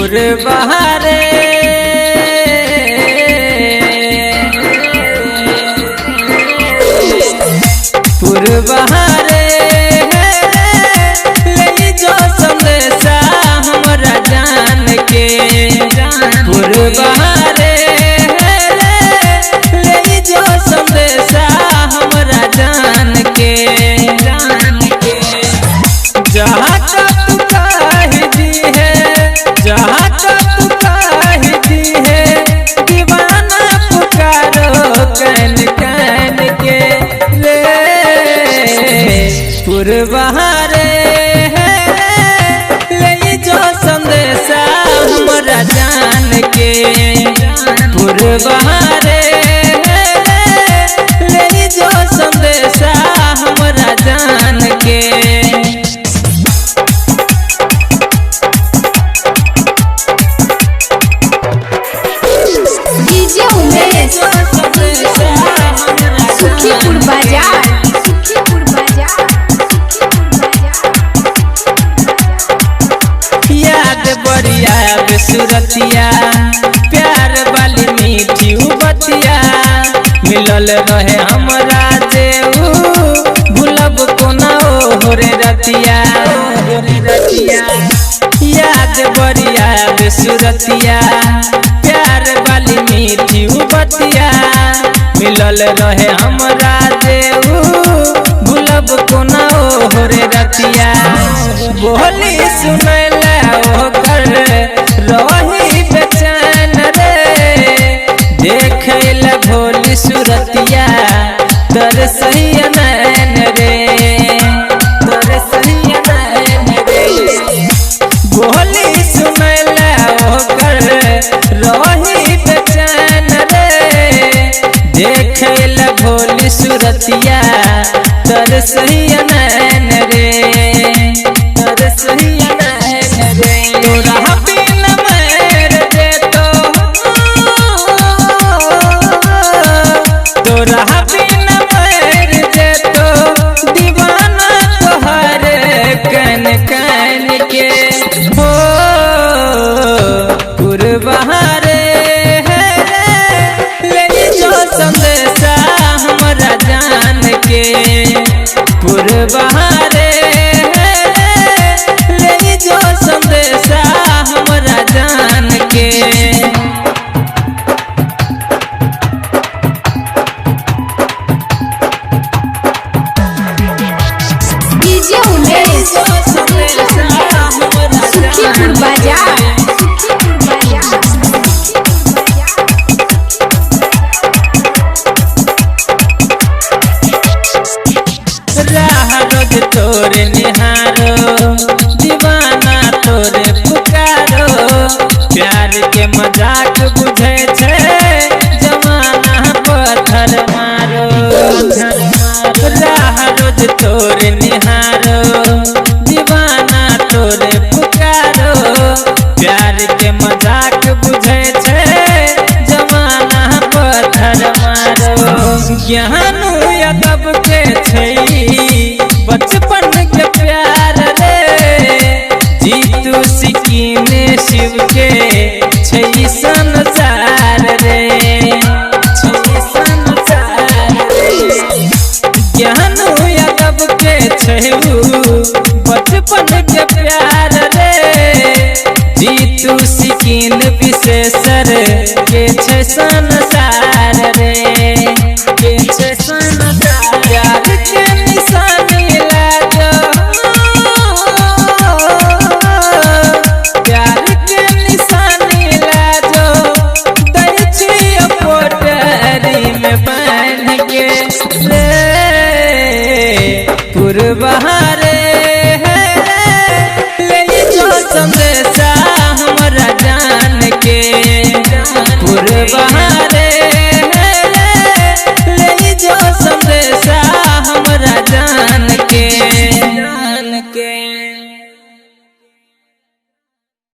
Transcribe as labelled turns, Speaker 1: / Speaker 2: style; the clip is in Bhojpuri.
Speaker 1: पुरबहारे पुरबहारे ले जो संदेशा हमरा जान के पुरबहारे ले जो संदेशा हमरा जान के जहाँ तू कही दी है जहाँ तू कही दी है दीवाना पुकारो कैन कैन के ले पुरबहारे ले जो संदेशा हमरा जान के पुरबहारे ले जो संदेशा हमरा जान के
Speaker 2: सुखीपुर बाजार
Speaker 1: याद बरिया बेसुरतिया प्यार वाली मीठी बतिया मिलल रहे हमरा जेऊ भूलब कोना हो रे रतिया याद बरिया बेसुरतिया प्यार वाली मीठी बतिया मिलल रहे हमरा जेऊ भूलब कोना हो रे रतिया बोली सुनैला ओकर रही बेचैन रे देखैला भोली सुरतिया तर सही नैन रे तर सही नैन रे बोली सुनैला ओकर रही बेचैन रे देखैला भोली सुरतिया तर सही नैन रे तर सही नैन रे तोरा बिन मर जेतो तोरा बिन मर जेतो दीवाना तोहर कन कन के हो पुरबहारे ले जो संदेशा हमरा जान के पुरबहारे ले जो संदेशा हमरा जान के
Speaker 2: डीजे उमेश सुखीपुर बाजार
Speaker 1: राह रोज तोरे निहारो दीवाना तोरे पुकारो प्यार के मजाक बुझे छे जमाना पत्थर मारो राह रोज तोरे निहारो दीवाना तोरे पुकारो प्यार के मजाक बुझे छे जमाना पत्थर मारो ज्ञानू यादव के छै बचपन के प्यार रे जीतू सिक्किने शिव के छै संसार रे छै संसार रे ज्ञानू यादव के छै बचपन के प्यार रे जीतू सिक्किन विशेषर के छै संसार